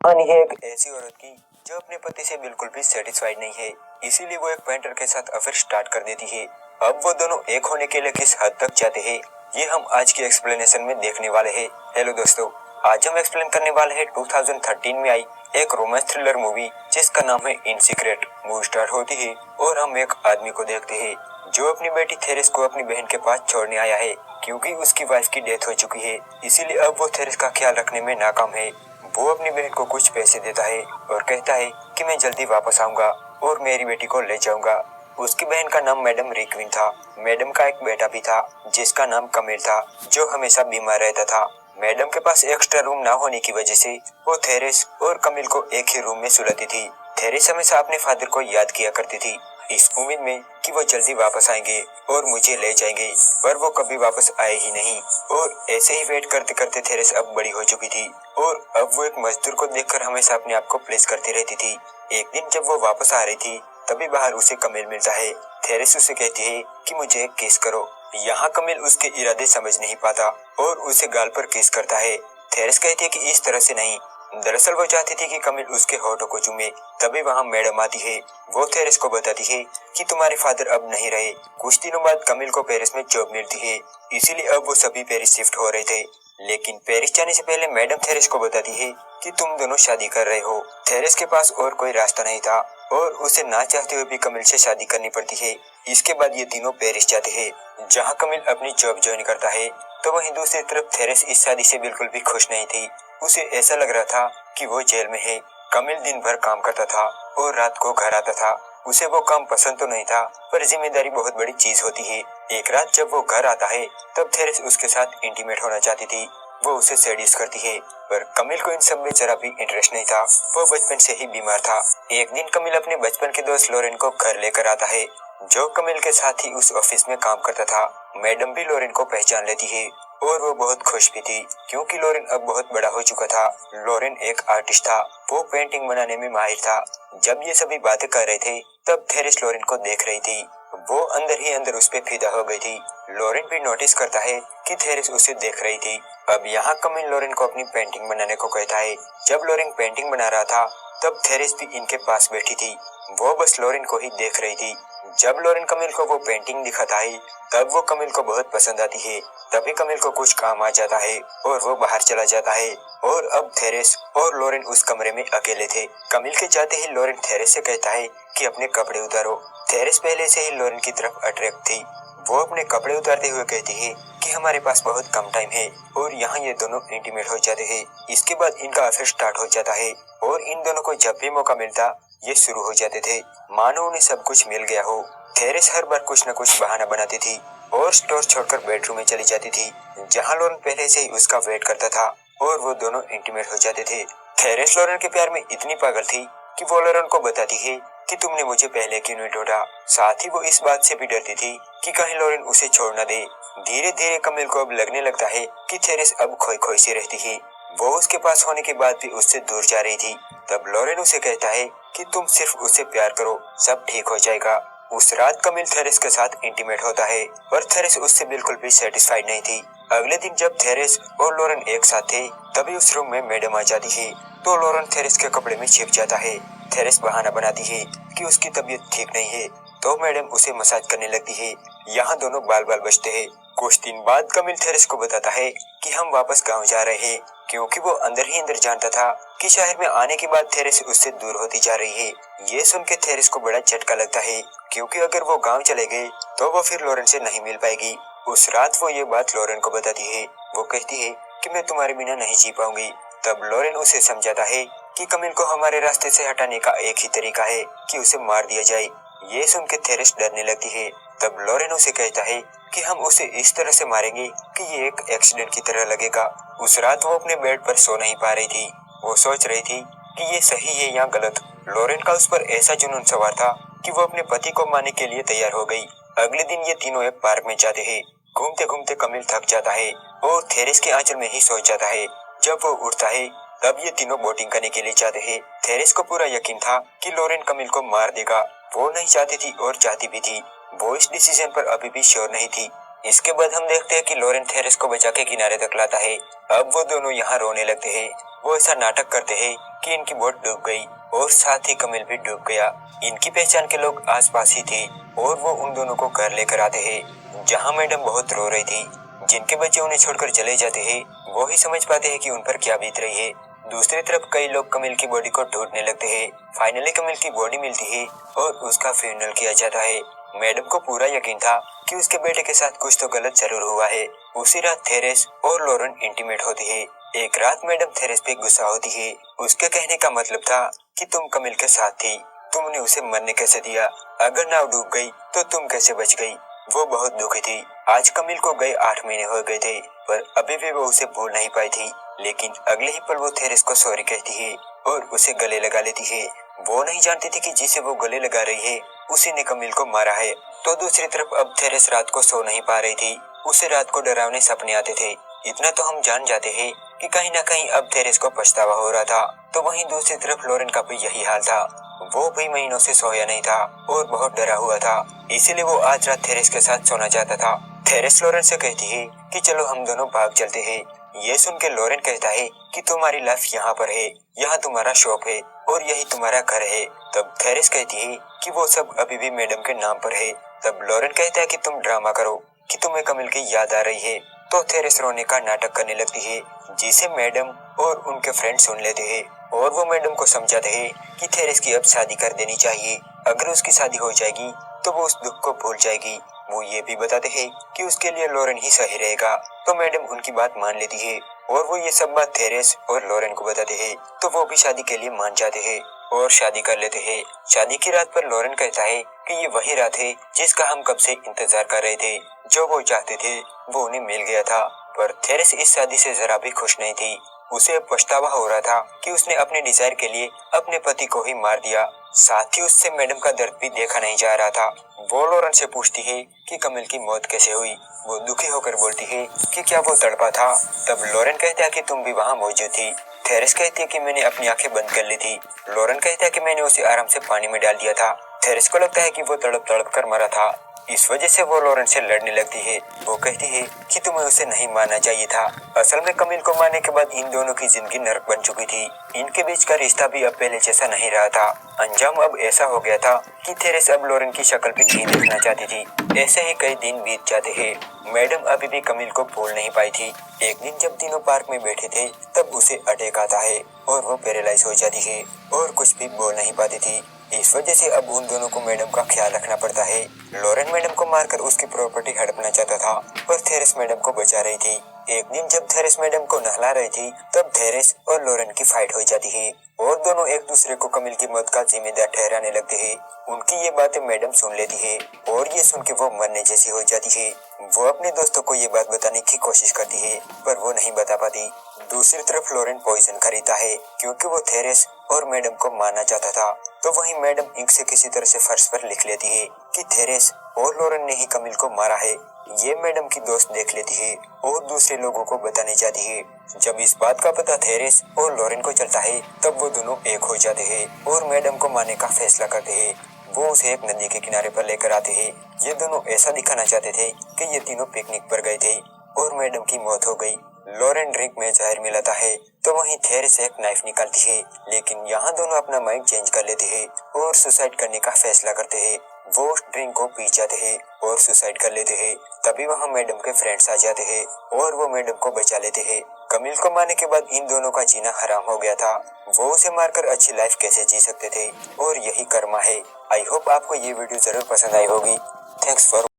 कहानी है एक ऐसी औरत की जो अपने पति से बिल्कुल भी सेटिस्फाइड नहीं है, इसीलिए वो एक पेंटर के साथ अफेयर स्टार्ट कर देती है। अब वो दोनों एक होने के लिए किस हद तक जाते हैं, ये हम आज की एक्सप्लेनेशन में देखने वाले हैं। हेलो दोस्तों, आज हम एक्सप्लेन करने वाले हैं 2013 में आई एक रोमांस थ्रिलर मूवी जिसका नाम है इन सीक्रेट। मूवी स्टार्ट होती है और हम एक आदमी को देखते हैं जो अपनी बेटी थेरेस को अपनी बहन के पास छोड़ने आया है, क्योंकि उसकी वाइफ की डेथ हो चुकी है। इसीलिए अब वो थेरेस का ख्याल रखने में नाकाम है। वो अपनी बहन को कुछ पैसे देता है और कहता है कि मैं जल्दी वापस आऊंगा और मेरी बेटी को ले जाऊंगा। उसकी बहन का नाम मैडम रिकविन था। मैडम का एक बेटा भी था जिसका नाम कमिल था, जो हमेशा बीमार रहता था। मैडम के पास एक्स्ट्रा रूम ना होने की वजह से वो थेरेस और कमिल को एक ही रूम में सुलाती थी। थेरेस हमेशा अपने फादर को याद किया करती थी, इस उम्मीद में कि वो जल्दी वापस आएंगे और मुझे ले जाएंगे, पर वो कभी वापस आए ही नहीं। और ऐसे ही वेट करते करते थेरेस अब बड़ी हो चुकी थी और अब वो एक मजदूर को देखकर हमेशा अपने आप को प्लेस करती रहती थी। एक दिन जब वो वापस आ रही थी तभी बाहर उसे कमिल मिलता है। थेरेस उसे कहती है कि मुझे एक किस करो। यहाँ कमिल उसके इरादे समझ नहीं पाता और उसे गाल पर किस करता है। थेरेस कहती है कि इस तरह से नहीं। दरअसल वो चाहती थी कि कमिल उसके होठों को चूमे। तभी वहाँ मैडम आती है। वो थेरेस को बताती है कि तुम्हारे फादर अब नहीं रहे। कुछ दिनों बाद कमिल को पेरिस में जॉब मिलती है, इसीलिए अब वो सभी पेरिस शिफ्ट हो रहे थे। लेकिन पेरिस जाने से पहले मैडम थेरेस को बताती है कि तुम दोनों शादी कर रहे हो। थेरेस के पास और कोई रास्ता नहीं था और उसे ना चाहते हुए भी कमिल से शादी करनी पड़ती है। इसके बाद ये तीनों पेरिस जाते हैं, जहाँ कमिल अपनी जॉब ज्वाइन करता है। तो वहीं दूसरी तरफ थेरेस इस शादी से बिल्कुल भी खुश नहीं थी। उसे ऐसा लग रहा था कि वो जेल में है। कमिल दिन भर काम करता था और रात को घर आता था। उसे वो काम पसंद तो नहीं था, पर जिम्मेदारी बहुत बड़ी चीज होती है। एक रात जब वो घर आता है तब थेरेस उसके साथ इंटीमेट होना चाहती थी। वो उसे सेडिस करती है, पर कमिल को इन सब में जरा भी इंटरेस्ट नहीं था। वो बचपन से ही बीमार था। एक दिन कमिल अपने बचपन के दोस्त लोरेन को घर लेकर आता है, जो कमिल के साथ ही उस ऑफिस में काम करता था। मैडम भी लोरेन को पहचान लेती है और वो बहुत खुश भी थी, क्योंकि लोरेन अब बहुत बड़ा हो चुका था। लोरेन एक आर्टिस्ट था, वो पेंटिंग बनाने में माहिर था। जब ये सभी बातें कर रहे थे तब थेरेस लोरेन को देख रही थी। वो अंदर ही अंदर उस पे फिदा हो गई थी। लोरेन भी नोटिस करता है कि थेरेस उसे देख रही थी। अब यहाँ कमिल लोरेन को अपनी पेंटिंग बनाने को कहता है। जब लोरेन पेंटिंग बना रहा था तब थेरेस भी इनके पास बैठी थी। वो बस लोरेन को ही देख रही थी। जब लोरेन कमिल को वो पेंटिंग दिखाता है तब वो कमिल को बहुत पसंद आती है। तभी कमिल को कुछ काम आ जाता है और वो बाहर चला जाता है। और अब थेरेस और लोरेन उस कमरे में अकेले थे। कमिल के जाते ही लोरेन थेरेस से कहता है कि अपने कपड़े उतारो। थेरेस पहले से ही लोरेन की तरफ अट्रैक्ट थी। वो अपने कपड़े उतारते हुए कहती है कि हमारे पास बहुत कम टाइम है, और यहाँ ये दोनों इंटीमेट हो जाते हैं। इसके बाद इनका अफेयर स्टार्ट हो जाता है और इन दोनों को जब भी मौका मिलता ये शुरू हो जाते थे, मानो उन्हें सब कुछ मिल गया हो। थेरेस हर बार कुछ न कुछ बहाना बनाती थी और स्टोर छोड़कर बेडरूम में चली जाती थी, जहाँ लोरेन पहले से ही उसका वेट करता था और वो दोनों इंटीमेट हो जाते थे। थेरेस लोरेन के प्यार में इतनी पागल थी कि वो लोरेन को बताती है कि तुमने मुझे पहले क्यों नहीं ढूंढा। साथ ही वो इस बात से भी डरती थी कि कहीं लोरेन उसे छोड़ न दे। धीरे धीरे कमिल को अब लगने लगता है कि थेरेस अब खोई खोई सी रहती है। वो उसके पास होने के बाद भी उससे दूर जा रही थी। तब लोरेन उसे कहता है कि तुम सिर्फ उससे प्यार करो, सब ठीक हो जाएगा। उस रात कमिल थेरेस के साथ इंटीमेट होता है, पर थेरेस उससे बिल्कुल भी सेटिस्फाइड नहीं थी। अगले दिन जब थेरेस और लोरेन एक साथ थे तभी उस रूम में मैडम आ जाती है। तो लोरेन थेरेस के कपड़े में छिप जाता है। थेरेस बहाना बनाती है कि उसकी तबीयत ठीक नहीं है, तो मैडम उसे मसाज करने लगती है। यहाँ दोनों बाल बाल बचते हैं। कुछ दिन बाद कमिल थेरेस को बताता है कि हम वापस गांव जा रहे हैं, क्योंकि वो अंदर ही अंदर जानता था कि शहर में आने के बाद थेरेस उससे दूर होती जा रही है। ये सुन के थेरेस को बड़ा झटका लगता है, क्योंकि अगर वो गांव चले गए तो वो फिर लोरेन से नहीं मिल पाएगी। उस रात वो ये बात लोरेन को बताती है। वो कहती है कि मैं तुम्हारे बिना नहीं जी पाऊंगी। तब लोरेन उसे समझाता है कि कमिल को हमारे रास्ते से हटाने का एक ही तरीका है कि उसे मार दिया जाए। ये सुन के थेरेस डरने लगती है। तब लोरेन उसे कहता है कि हम उसे इस तरह से मारेंगे कि ये एक एक्सीडेंट की तरह लगेगा। उस रात वो अपने बेड पर सो नहीं पा रही थी। वो सोच रही थी कि ये सही है या गलत। लोरेन का उस पर ऐसा जुनून सवार था कि वो अपने पति को मारने के लिए तैयार हो गई। अगले दिन ये तीनों एक पार्क में जाते हैं। घूमते घूमते कमिल थक जाता है और थेरेस के आंचल में ही सो जाता है। जब वो उठता है तब ये तीनों बोटिंग करने के लिए जाते हैं। थेरेस को पूरा यकीन था कि लोरेन कमिल को मार देगा। वो नहीं चाहती थी और चाहती भी थी। वो इस डिसीजन पर अभी भी श्योर नहीं थी। इसके बाद हम देखते हैं कि लोरेन थेरेस को बचा के किनारे तक लाता है। अब वो दोनों यहाँ रोने लगते हैं। वो ऐसा नाटक करते हैं कि इनकी बोट डूब गई और साथ ही कमिल भी डूब गया। इनकी पहचान के लोग आसपास ही थे और वो उन दोनों को घर लेकर आते हैं, जहाँ मैडम बहुत रो रही थी। जिनके बच्चे उन्हें छोड़कर चले जाते हैं वो ही समझ पाते हैं कि उन पर क्या बीत रही है। दूसरी तरफ कई लोग कमिल की बॉडी को ढूंढने लगते हैं। फाइनली कमिल की बॉडी मिलती है और उसका फ्यूनरल किया जाता है। मैडम को पूरा यकीन था कि उसके बेटे के साथ कुछ तो गलत जरूर हुआ है। उसी रात थेरेस और लॉरेन इंटीमेट होती है। एक रात मैडम थेरेस पे गुस्सा होती है। उसके कहने का मतलब था कि तुम कमिल के साथ थी, तुमने उसे मरने कैसे दिया? अगर नाव डूब गई तो तुम कैसे बच गई? वो बहुत दुखी थी। आज कमिल को गए 8 महीने हो गए थे, पर अभी भी वो उसे भूल नहीं पाई थी। लेकिन अगले ही पल वो थेरेस को सॉरी कहती है और उसे गले लगा लेती है। वो नहीं जानती थी कि जिसे वो गले लगा रही है उसी ने कमिल को मारा है। तो दूसरी तरफ अब थेरेस रात को सो नहीं पा रही थी। उसे रात को डरावने सपने आते थे। इतना तो हम जान जाते हैं कि कहीं ना कहीं अब थेरेस को पछतावा हो रहा था। तो वहीं दूसरी तरफ लॉरेन का भी यही हाल था। वो भी महीनों से सोया नहीं था और बहुत डरा हुआ था। इसीलिए वो आज रात थेरेस के साथ सोना चाहता था। थेरेस लॉरेन से कहती है कि चलो हम दोनों भाग चलते हैं। ये सुन के लॉरेन कहता है कि तुम्हारी लाइफ यहाँ पर है, यहाँ तुम्हारा शॉप है और यही तुम्हारा घर है। तब थेरेस कहती है कि वो सब अभी भी मैडम के नाम पर है। तब लॉरेन कहता है कि तुम ड्रामा करो कि तुम्हें कमिल की याद आ रही है। तो थेरेस रोने का नाटक करने लगती है, जिसे मैडम और उनके फ्रेंड सुन लेते हैं और वो मैडम को समझाते हैं कि थेरेस की अब शादी कर देनी चाहिए। अगर उसकी शादी हो जाएगी तो वो उस दुख को भूल जाएगी। वो ये भी बताते हैं कि उसके लिए लॉरेन ही सही रहेगा। तो मैडम उनकी बात मान लेती है और वो ये सब बात थेरेस और लॉरेन को बताते हैं। तो वो भी शादी के लिए मान जाते हैं और शादी कर लेते हैं। शादी की रात पर लॉरेन कहता है कि ये वही रात है जिसका हम कब से इंतजार कर रहे थे। जो वो चाहते थे वो उन्हें मिल गया था। पर थेरेस इस शादी से जरा भी खुश नहीं थी। उसे अब पछतावा हो रहा था कि उसने अपने डिजायर के लिए अपने पति को ही मार दिया। साथ ही उससे मैडम का दर्द भी देखा नहीं जा रहा था। वो लॉरेन से पूछती है कि कमिल की मौत कैसे हुई। वो दुखी होकर बोलती है कि क्या वो तड़पा था? तब लॉरेन कहता है कि तुम भी वहाँ मौजूद थी। थेरेस कहती है कि मैंने अपनी आंखें बंद कर ली थी। लॉरेन कहता है कि मैंने उसे आराम से पानी में डाल दिया था। थेरेस को लगता है कि वो तड़प तड़प कर मरा था। इस वजह से वो लॉरेन से लड़ने लगती है। वो कहती है कि तुम्हें उसे नहीं मारना चाहिए था। असल में कमिल को मारने के बाद इन दोनों की जिंदगी नरक बन चुकी थी। इनके बीच का रिश्ता भी अब पहले जैसा नहीं रहा था। अंजाम अब ऐसा हो गया था कि थेरेस अब लॉरेन की शक्ल भी नहीं देखना चाहती थी। ऐसे ही कई दिन बीत जाते हैं। मैडम अभी भी कमिल को भूल नहीं पाई थी। एक दिन जब तीनों पार्क में बैठे थे तब उसे अटैक आता है और वो पैरालाइज हो जाती है और कुछ भी बोल नहीं पाती थी। इस वजह से अब उन दोनों को मैडम का ख्याल रखना पड़ता है। लॉरेन मैडम को मारकर उसकी प्रॉपर्टी हड़पना चाहता था पर थेरेस मैडम को बचा रही थी। एक दिन जब थेरेस मैडम को नहला रही थी तब थेरेस और लॉरेन की फाइट हो जाती है और दोनों एक दूसरे को कमिल की मौत का जिम्मेदार ठहराने लगते हैं। उनकी ये बातें मैडम सुन लेती है और ये सुन के वो मरने जैसी हो जाती है। वो अपने दोस्तों को ये बात बताने की कोशिश करती है पर वो नहीं बता पाती। दूसरी तरफ लॉरेन पॉइजन खरीदता है क्योंकि वो थेरेस और मैडम को मारना चाहता था। तो वहीं मैडम इंक से किसी तरह से फर्श पर लिख लेती है कि थेरेस और लॉरेन ने ही कमिल को मारा है। ये मैडम की दोस्त देख लेती है और दूसरे लोगों को बताने जाती है। जब इस बात का पता थेरेस और लॉरेन को चलता है तब वो दोनों एक हो जाते हैं और मैडम को मारने का फैसला करते हैं। वो उसे एक नदी के किनारे पर लेकर आते हैं। ये दोनों ऐसा दिखाना चाहते थे कि ये तीनों पिकनिक पर गए थे और मैडम की मौत हो गई। लॉरेन ड्रिंक में जहर मिलाता है तो वहीं थेरेस एक नाइफ निकालती है, लेकिन यहाँ दोनों अपना माइंड चेंज कर लेते हैं और सुसाइड करने का फैसला करते हैं। वो ड्रिंक को पी जाते हैं और सुसाइड कर लेते हैं। तभी वहाँ मैडम के फ्रेंड्स आ जाते हैं और वो मैडम को बचा लेते हैं। कमिल को मारने के बाद इन दोनों का जीना हराम हो गया था। वो उसे मारकर अच्छी लाइफ कैसे जी सकते थे और यही कर्मा है। आई होप आपको ये वीडियो जरूर पसंद आई होगी। Thanks for